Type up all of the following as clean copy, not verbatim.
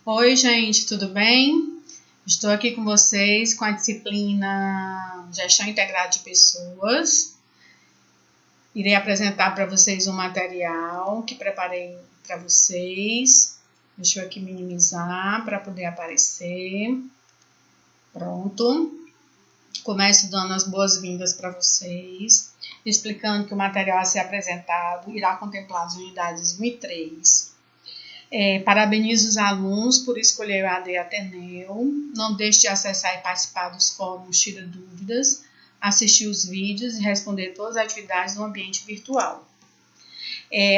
Oi, gente, tudo bem? Estou aqui com vocês com a disciplina Gestão Integrada de Pessoas. Irei apresentar para vocês um material que preparei para vocês. Deixa eu aqui minimizar para poder aparecer. Pronto. Começo dando as boas-vindas para vocês, explicando que o material a ser apresentado irá contemplar as unidades 1 e 3. Parabenizo os alunos por escolher o AD Ateneu. Não deixe de acessar e participar dos fóruns Tira Dúvidas, assistir os vídeos e responder todas as atividades no ambiente virtual.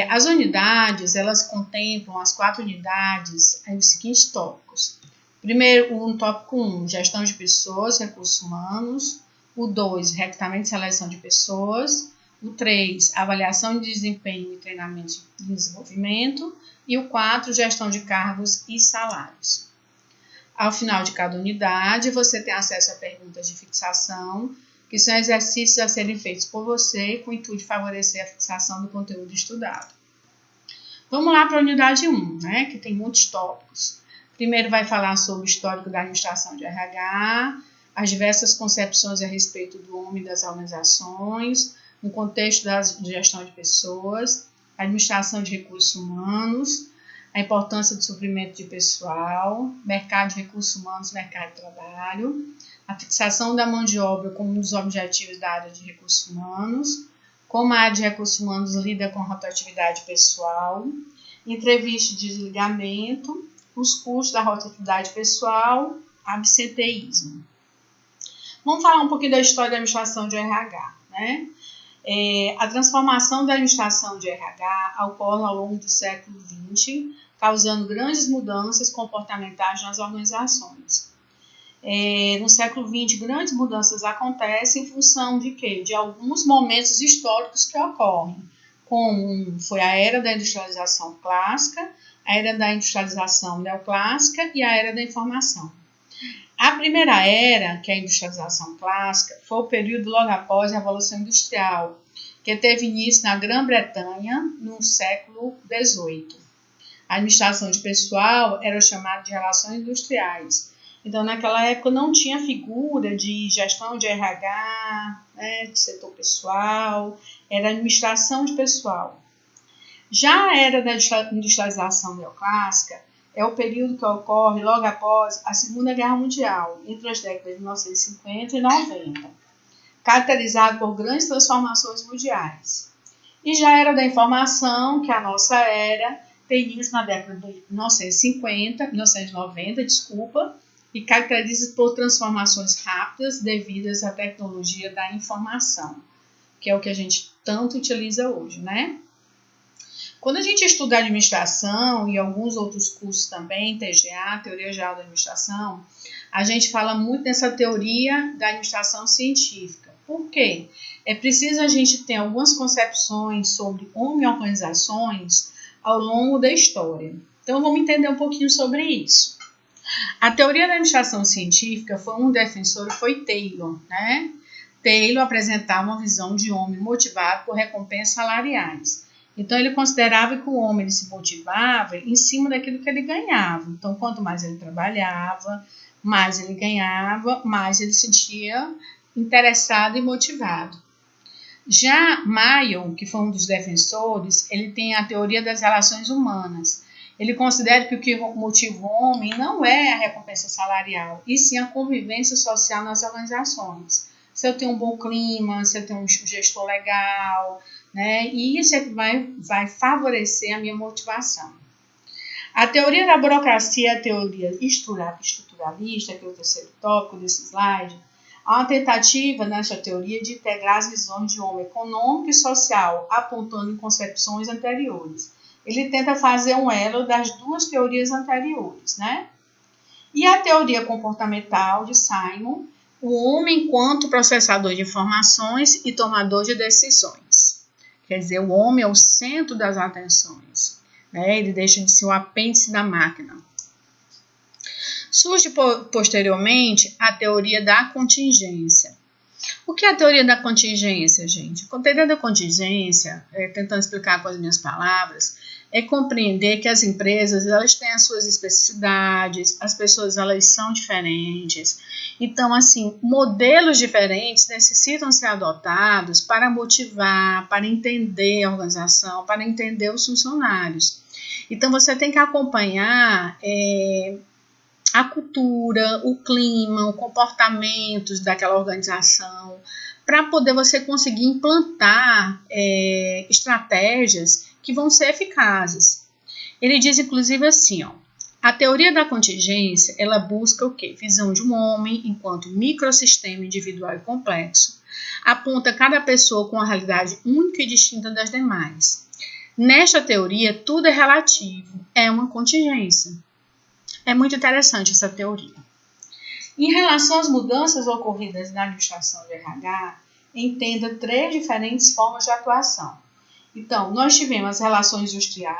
As unidades, elas contemplam as 4 unidades, os seguintes tópicos. Primeiro, o tópico 1, gestão de pessoas, recursos humanos. O 2, recrutamento e seleção de pessoas. O 3, avaliação de desempenho e treinamento de desenvolvimento. E o 4, gestão de cargos e salários. Ao final de cada unidade, você tem acesso a perguntas de fixação, que são exercícios a serem feitos por você com o intuito de favorecer a fixação do conteúdo estudado. Vamos lá para a unidade 1, que tem muitos tópicos. Primeiro vai falar sobre o histórico da administração de RH, as diversas concepções a respeito do homem e das organizações, no contexto da gestão de pessoas, a administração de recursos humanos, a importância do suprimento de pessoal, mercado de recursos humanos, mercado de trabalho, a fixação da mão de obra como um dos objetivos da área de recursos humanos, como a área de recursos humanos lida com a rotatividade pessoal, entrevista de desligamento, os custos da rotatividade pessoal, absenteísmo. Vamos falar um pouquinho da história da administração de RH, A transformação da administração de RH ocorre ao longo do século XX, causando grandes mudanças comportamentais nas organizações. No século XX, grandes mudanças acontecem em função de quê? De alguns momentos históricos que ocorrem, como foi a era da industrialização clássica, a era da industrialização neoclássica e a era da informação. A primeira era, que é a industrialização clássica, foi o período logo após a Revolução Industrial, que teve início na Grã-Bretanha no século XVIII. A administração de pessoal era chamada de relações industriais. Então, naquela época, não tinha figura de gestão de RH, de setor pessoal, era administração de pessoal. Já a era da industrialização neoclássica é o período que ocorre logo após a Segunda Guerra Mundial, entre as décadas de 1950 e 90, caracterizado por grandes transformações mundiais. E já a era da informação, que é a nossa era, tem início na década de 1990, e caracteriza por transformações rápidas devidas à tecnologia da informação, que é o que a gente tanto utiliza hoje, Quando a gente estuda administração e alguns outros cursos também, TGA, Teoria Geral da Administração, a gente fala muito dessa teoria da administração científica. Por quê? É preciso a gente ter algumas concepções sobre homem e organizações ao longo da história. Então, vamos entender um pouquinho sobre isso. A teoria da administração científica um defensor foi Taylor, Taylor apresentava uma visão de homem motivado por recompensas salariais. Então, ele considerava que o homem se motivava em cima daquilo que ele ganhava. Então, quanto mais ele trabalhava, mais ele ganhava, mais ele se sentia interessado e motivado. Já Mayo, que foi um dos defensores, ele tem a teoria das relações humanas. Ele considera que o que motiva o homem não é a recompensa salarial, e sim a convivência social nas organizações. Se eu tenho um bom clima, se eu tenho um gestor legal, e isso é que vai favorecer a minha motivação. A teoria da burocracia é a teoria estruturalista, que é o terceiro tópico desse slide. Há uma tentativa nessa teoria de integrar as visões de homem econômico e social, apontando em concepções anteriores. Ele tenta fazer um elo das duas teorias anteriores, E a teoria comportamental de Simon, o homem enquanto processador de informações e tomador de decisões. Quer dizer, o homem é o centro das atenções, Ele deixa de ser o apêndice da máquina. Surge posteriormente a teoria da contingência. O que é a teoria da contingência, gente? A teoria da contingência, tentando explicar com as minhas palavras, é compreender que as empresas, elas têm as suas especificidades, as pessoas, elas são diferentes. Então, assim, modelos diferentes necessitam ser adotados para motivar, para entender a organização, para entender os funcionários. Então, você tem que acompanhar a cultura, o clima, o comportamento daquela organização, para poder você conseguir implantar estratégias que vão ser eficazes. Ele diz, inclusive, assim, ó, a teoria da contingência, ela busca o quê? Visão de um homem enquanto microsistema individual e complexo, aponta cada pessoa com uma realidade única e distinta das demais. Nesta teoria, tudo é relativo, é uma contingência. É muito interessante essa teoria. Em relação às mudanças ocorridas na administração de RH, entenda 3 diferentes formas de atuação. Então, nós tivemos as relações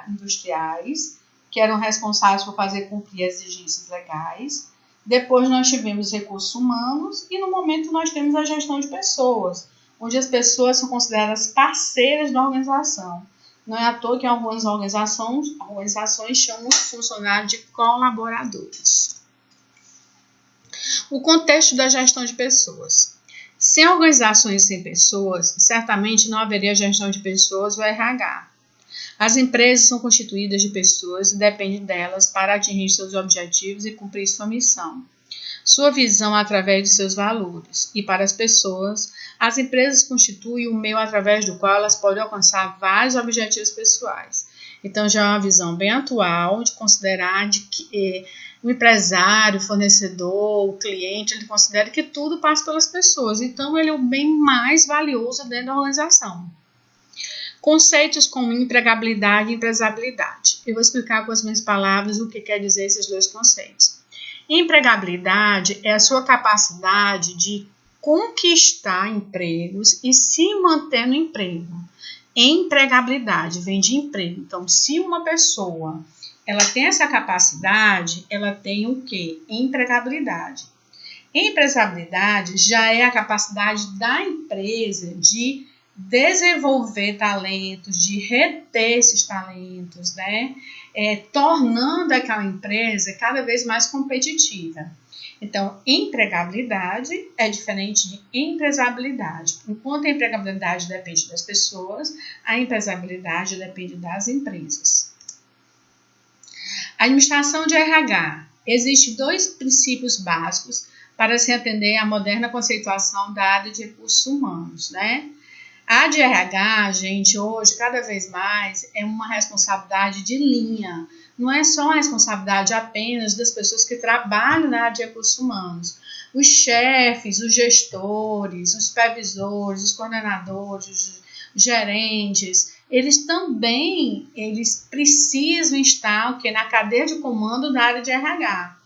industriais, que eram responsáveis por fazer cumprir as exigências legais. Depois nós tivemos recursos humanos e no momento nós temos a gestão de pessoas, onde as pessoas são consideradas parceiras da organização. Não é à toa que algumas organizações chamam os funcionários de colaboradores. O contexto da gestão de pessoas. Sem organizações sem pessoas, certamente não haveria gestão de pessoas ou RH. As empresas são constituídas de pessoas e dependem delas para atingir seus objetivos e cumprir sua missão. Sua visão através de seus valores. E para as pessoas, as empresas constituem o meio através do qual elas podem alcançar vários objetivos pessoais. Então, já é uma visão bem atual de considerar de que o empresário, o fornecedor, o cliente, ele considera que tudo passa pelas pessoas. Então, ele é o bem mais valioso dentro da organização. Conceitos como empregabilidade e empresabilidade. Eu vou explicar com as minhas palavras o que quer dizer esses 2 conceitos. Empregabilidade é a sua capacidade de conquistar empregos e se manter no emprego. Empregabilidade vem de emprego. Então, se uma pessoa ela tem essa capacidade, ela tem o quê? Empregabilidade. Empresabilidade já é a capacidade da empresa de desenvolver talentos, de reter esses talentos, né? Tornando aquela empresa cada vez mais competitiva. Então, empregabilidade é diferente de empresabilidade. Enquanto a empregabilidade depende das pessoas, a empresabilidade depende das empresas. Administração de RH. Existem 2 princípios básicos para se atender à moderna conceituação da área de recursos humanos, né? A de RH, gente, hoje, cada vez mais, é uma responsabilidade de linha. Não é só uma responsabilidade apenas das pessoas que trabalham na área de recursos humanos. Os chefes, os gestores, os supervisores, os coordenadores, os gerentes, eles também precisam estar na cadeia de comando da área de RH.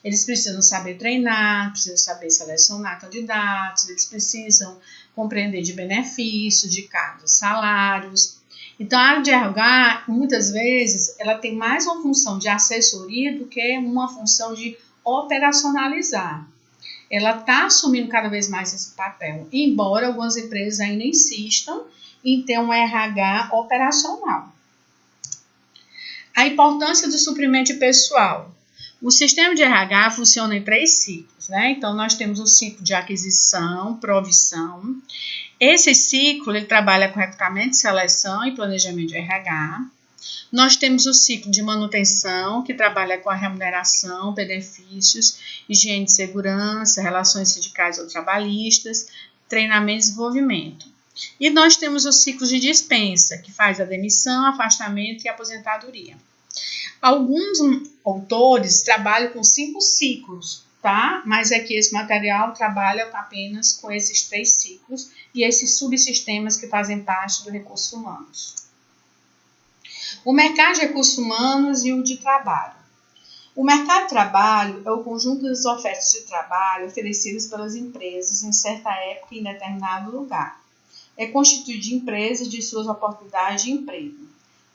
Eles precisam saber treinar, precisam saber selecionar candidatos, eles precisam compreender de benefícios, de cargos, salários. Então, a área de RH, muitas vezes, ela tem mais uma função de assessoria do que uma função de operacionalizar. Ela está assumindo cada vez mais esse papel, embora algumas empresas ainda insistam em ter um RH operacional. A importância do suprimento de pessoal. O sistema de RH funciona em 3 ciclos, né? Então, nós temos o ciclo de aquisição, provisão. Esse ciclo, ele trabalha com recrutamento, seleção e planejamento de RH. Nós temos o ciclo de manutenção, que trabalha com a remuneração, benefícios, higiene e segurança, relações sindicais ou trabalhistas, treinamento e desenvolvimento. E nós temos o ciclo de dispensa, que faz a demissão, afastamento e aposentadoria. Alguns autores trabalham com 5 ciclos, tá? Mas aqui esse material trabalha apenas com esses 3 ciclos e esses subsistemas que fazem parte do recursos humanos. O mercado de recursos humanos e o de trabalho. O mercado de trabalho é o conjunto das ofertas de trabalho oferecidas pelas empresas em certa época e em determinado lugar. É constituído de empresas e de suas oportunidades de emprego.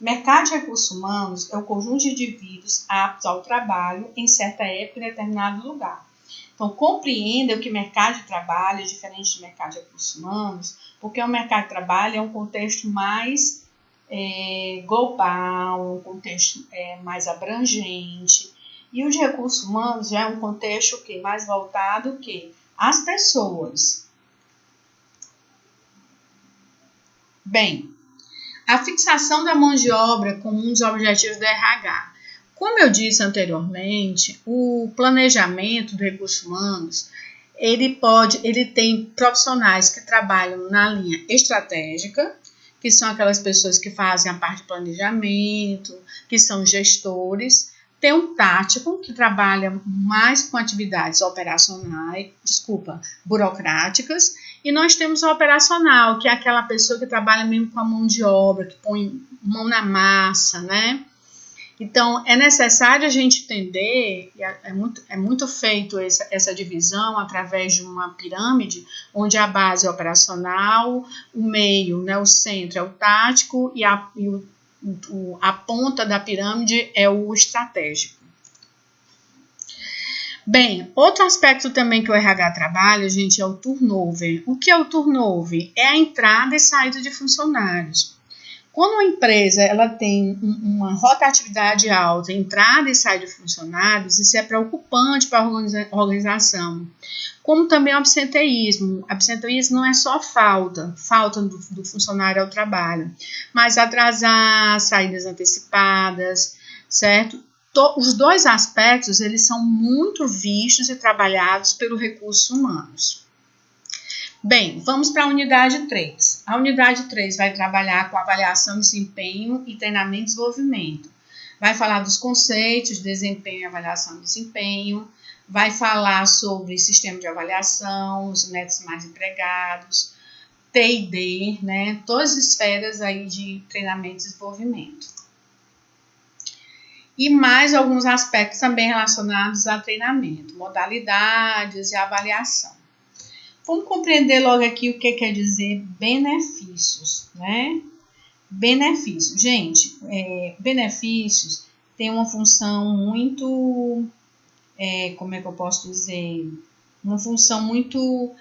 Mercado de recursos humanos é o conjunto de indivíduos aptos ao trabalho em certa época e em determinado lugar. Então, compreenda que mercado de trabalho é diferente de mercado de recursos humanos, porque o mercado de trabalho é um contexto mais global, um contexto mais abrangente. E o de recursos humanos já é um contexto mais voltado às pessoas. Bem, a fixação da mão de obra como um dos objetivos do RH. Como eu disse anteriormente, o planejamento de recursos humanos, ele tem profissionais que trabalham na linha estratégica, que são aquelas pessoas que fazem a parte de planejamento, que são gestores. Tem um tático, que trabalha mais com atividades burocráticas, e nós temos o operacional, que é aquela pessoa que trabalha mesmo com a mão de obra, que põe mão na massa, né? Então, é necessário a gente entender, é muito feito essa divisão através de uma pirâmide, onde a base é operacional, o meio, né, o centro é o tático e a ponta da pirâmide é o estratégico. Bem, outro aspecto também que o RH trabalha, gente, é o turnover. O que é o turnover? É a entrada e saída de funcionários. Quando uma empresa ela tem uma rotatividade alta, entrada e saída de funcionários, isso é preocupante para a organização. Como também o absenteísmo. Absenteísmo não é só falta do funcionário ao trabalho, mas atrasar, saídas antecipadas, certo? Os dois aspectos, eles são muito vistos e trabalhados pelos recursos humanos. Bem, vamos para a unidade 3. A unidade 3 vai trabalhar com avaliação de desempenho e treinamento e desenvolvimento. Vai falar dos conceitos de desempenho e avaliação de desempenho, vai falar sobre sistema de avaliação, os métodos mais empregados, T&D, né? Todas as esferas aí de treinamento e desenvolvimento. E mais alguns aspectos também relacionados a treinamento, modalidades e avaliação. Vamos compreender logo aqui o que quer dizer benefícios, né? Benefícios. Gente, benefícios tem uma função muito, como é que eu posso dizer? Uma função muito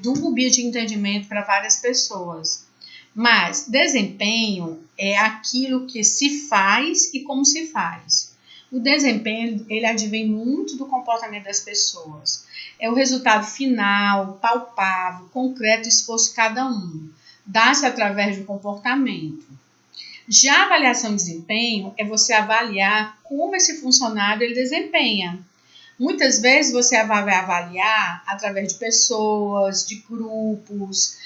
dúbia de entendimento para várias pessoas. Mas desempenho é aquilo que se faz e como se faz. O desempenho, ele advém muito do comportamento das pessoas. É o resultado final, palpável, concreto do esforço de cada um. Dá-se através do comportamento. Já a avaliação de desempenho é você avaliar como esse funcionário ele desempenha. Muitas vezes você vai avaliar através de pessoas, de grupos,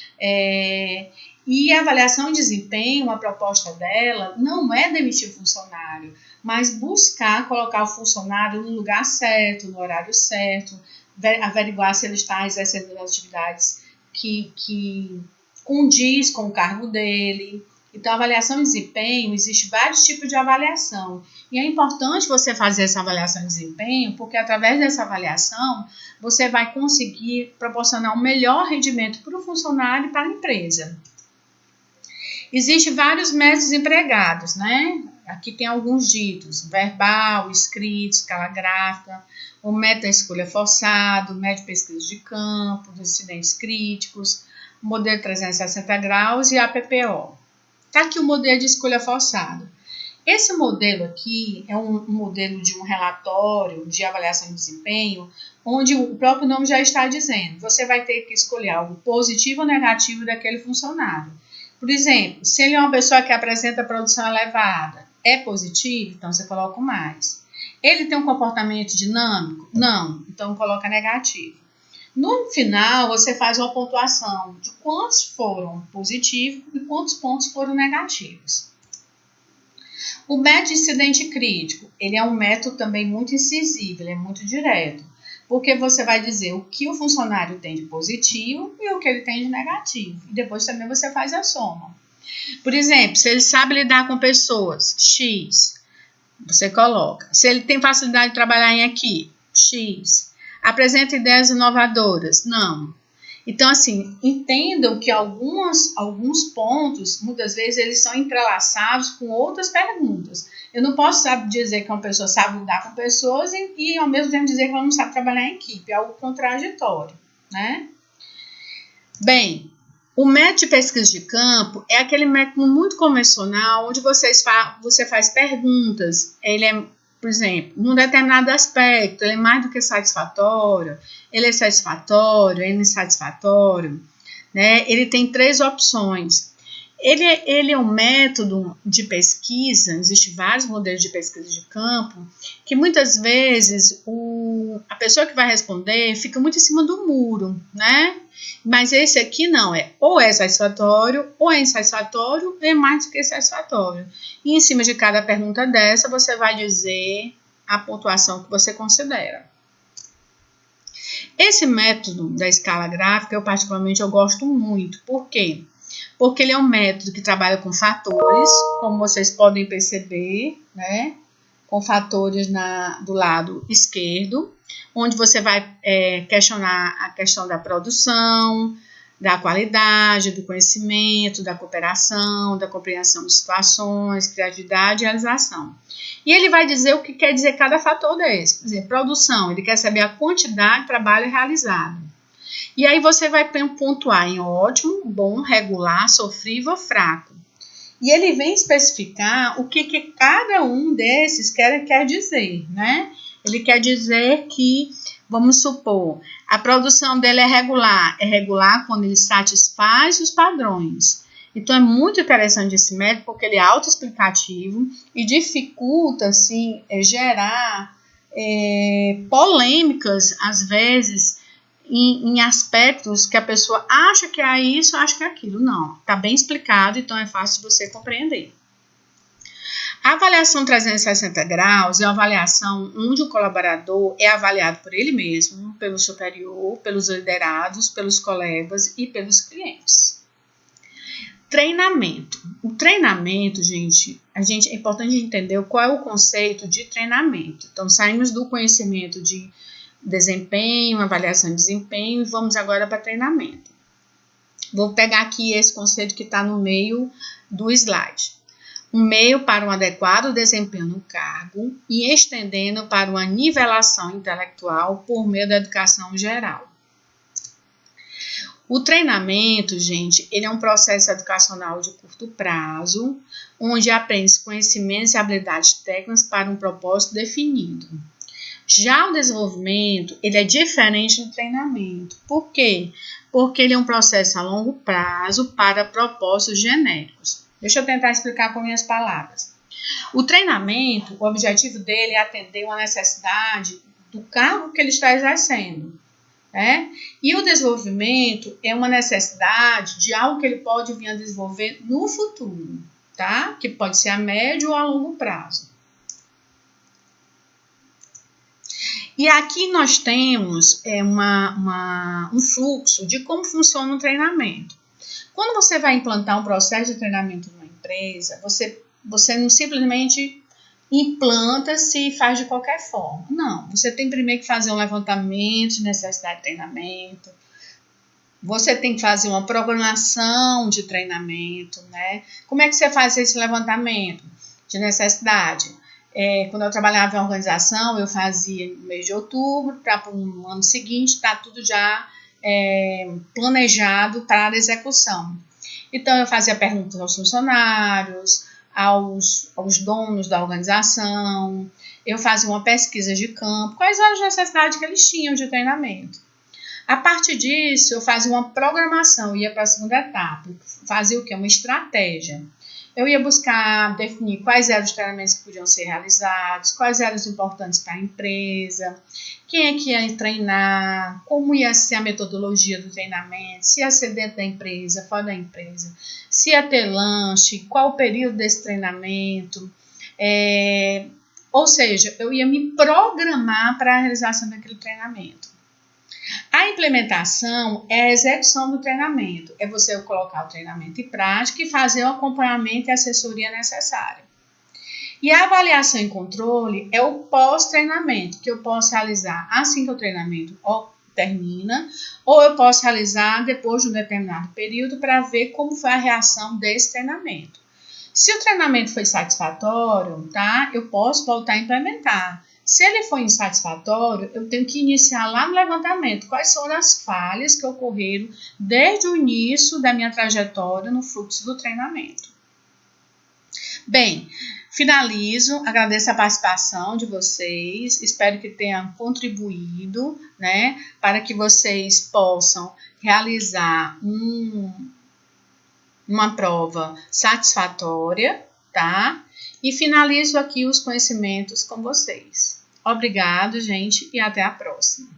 e a avaliação de desempenho, a proposta dela, não é demitir o funcionário, mas buscar colocar o funcionário no lugar certo, no horário certo, averiguar se ele está exercendo as atividades que condiz com o cargo dele. Então, a avaliação de desempenho, existe vários tipos de avaliação. E é importante você fazer essa avaliação de desempenho, porque através dessa avaliação, você vai conseguir proporcionar um melhor rendimento para o funcionário e para a empresa. Existem vários métodos empregados, né? Aqui tem alguns ditos: verbal, escrito, escala gráfica, o método da escolha forçada, o método de pesquisa de campo, dos incidentes críticos, o modelo 360 graus e a PPO. Está aqui o modelo de escolha forçada. Esse modelo aqui é um modelo de um relatório de avaliação de desempenho, onde o próprio nome já está dizendo, você vai ter que escolher algo positivo ou negativo daquele funcionário. Por exemplo, se ele é uma pessoa que apresenta produção elevada, é positivo? Então você coloca o mais. Ele tem um comportamento dinâmico? Não, então coloca negativo. No final, você faz uma pontuação de quantos foram positivos e quantos pontos foram negativos. O método de incidente crítico, ele é um método também muito incisivo, ele é muito direto, porque você vai dizer o que o funcionário tem de positivo e o que ele tem de negativo. E depois também você faz a soma. Por exemplo, se ele sabe lidar com pessoas, X, você coloca. Se ele tem facilidade de trabalhar em equipe, X. Apresenta ideias inovadoras, não. Então, assim, entendam que alguns pontos, muitas vezes, eles são entrelaçados com outras perguntas. Eu não posso dizer que uma pessoa sabe lidar com pessoas e ao mesmo tempo, dizer que ela não sabe trabalhar em equipe. É algo contraditório, né? Bem, O método de pesquisa de campo é aquele método muito convencional, onde você faz perguntas. Ele é, por exemplo, num determinado aspecto, ele é mais do que satisfatório, ele é satisfatório, ele é insatisfatório, né? Ele tem 3 opções. Ele é um método de pesquisa, existem vários modelos de pesquisa de campo, que muitas vezes a pessoa que vai responder fica muito em cima do muro, né? Mas esse aqui não, ou é satisfatório, ou é insatisfatório, ou é mais do que satisfatório. E em cima de cada pergunta dessa, você vai dizer a pontuação que você considera. Esse método da escala gráfica, eu particularmente gosto muito. Por quê? Porque ele é um método que trabalha com fatores, como vocês podem perceber, né? Com fatores do lado esquerdo, onde você vai questionar a questão da produção, da qualidade, do conhecimento, da cooperação, da compreensão de situações, criatividade e realização. E ele vai dizer o que quer dizer cada fator desse. Por exemplo, produção, ele quer saber a quantidade de trabalho realizado. E aí você vai pontuar em ótimo, bom, regular, sofrível, fraco. E ele vem especificar o que cada um desses quer dizer, né? Ele quer dizer que, vamos supor, a produção dele é regular quando ele satisfaz os padrões. Então, é muito interessante esse método, porque ele é autoexplicativo e dificulta, assim, gerar polêmicas, às vezes, em aspectos que a pessoa acha que é isso, acha que é aquilo. Não, está bem explicado, então é fácil de você compreender. A avaliação 360 graus é uma avaliação onde o colaborador é avaliado por ele mesmo, pelo superior, pelos liderados, pelos colegas e pelos clientes. Treinamento. O treinamento, gente, é importante entender qual é o conceito de treinamento. Então, saímos do conhecimento de desempenho, avaliação de desempenho, e vamos agora para treinamento. Vou pegar aqui esse conceito que está no meio do slide. Um meio para um adequado desempenho no cargo e estendendo para uma nivelação intelectual por meio da educação geral. O treinamento, gente, ele é um processo educacional de curto prazo, onde aprende conhecimentos e habilidades técnicas para um propósito definido. Já o desenvolvimento, ele é diferente do treinamento. Por quê? Porque ele é um processo a longo prazo para propósitos genéricos. Deixa eu tentar explicar com minhas palavras. O treinamento, o objetivo dele é atender uma necessidade do cargo que ele está exercendo, né? E o desenvolvimento é uma necessidade de algo que ele pode vir a desenvolver no futuro, tá? Que pode ser a médio ou a longo prazo. E aqui nós temos um fluxo de como funciona o treinamento. Quando você vai implantar um processo de treinamento numa empresa, você não simplesmente implanta-se e faz de qualquer forma. Não, você tem primeiro que fazer um levantamento de necessidade de treinamento, você tem que fazer uma programação de treinamento, né? Como é que você faz esse levantamento de necessidade? Quando eu trabalhava em organização, eu fazia no mês de outubro, para o ano seguinte, está tudo já planejado para a execução. Então, eu fazia perguntas aos funcionários, aos donos da organização, eu fazia uma pesquisa de campo, quais eram as necessidades que eles tinham de treinamento. A partir disso, eu fazia uma programação, ia para a segunda etapa, fazia o quê? Uma estratégia. Eu ia buscar definir quais eram os treinamentos que podiam ser realizados, quais eram os importantes para a empresa, quem é que ia treinar, como ia ser a metodologia do treinamento, se ia ser dentro da empresa, fora da empresa, se ia ter lanche, qual o período desse treinamento. Ou seja, eu ia me programar para a realização daquele treinamento. A implementação é a execução do treinamento, é você colocar o treinamento em prática e fazer o acompanhamento e assessoria necessária. E a avaliação e controle é o pós-treinamento, que eu posso realizar assim que o treinamento termina, ou eu posso realizar depois de um determinado período para ver como foi a reação desse treinamento. Se o treinamento foi satisfatório, tá? Eu posso voltar a implementar. Se ele for insatisfatório, eu tenho que iniciar lá no levantamento quais foram as falhas que ocorreram desde o início da minha trajetória no fluxo do treinamento. Bem, finalizo, agradeço a participação de vocês, espero que tenha contribuído, né, para que vocês possam realizar uma prova satisfatória, tá? E finalizo aqui os conhecimentos com vocês. Obrigado, gente, e até a próxima.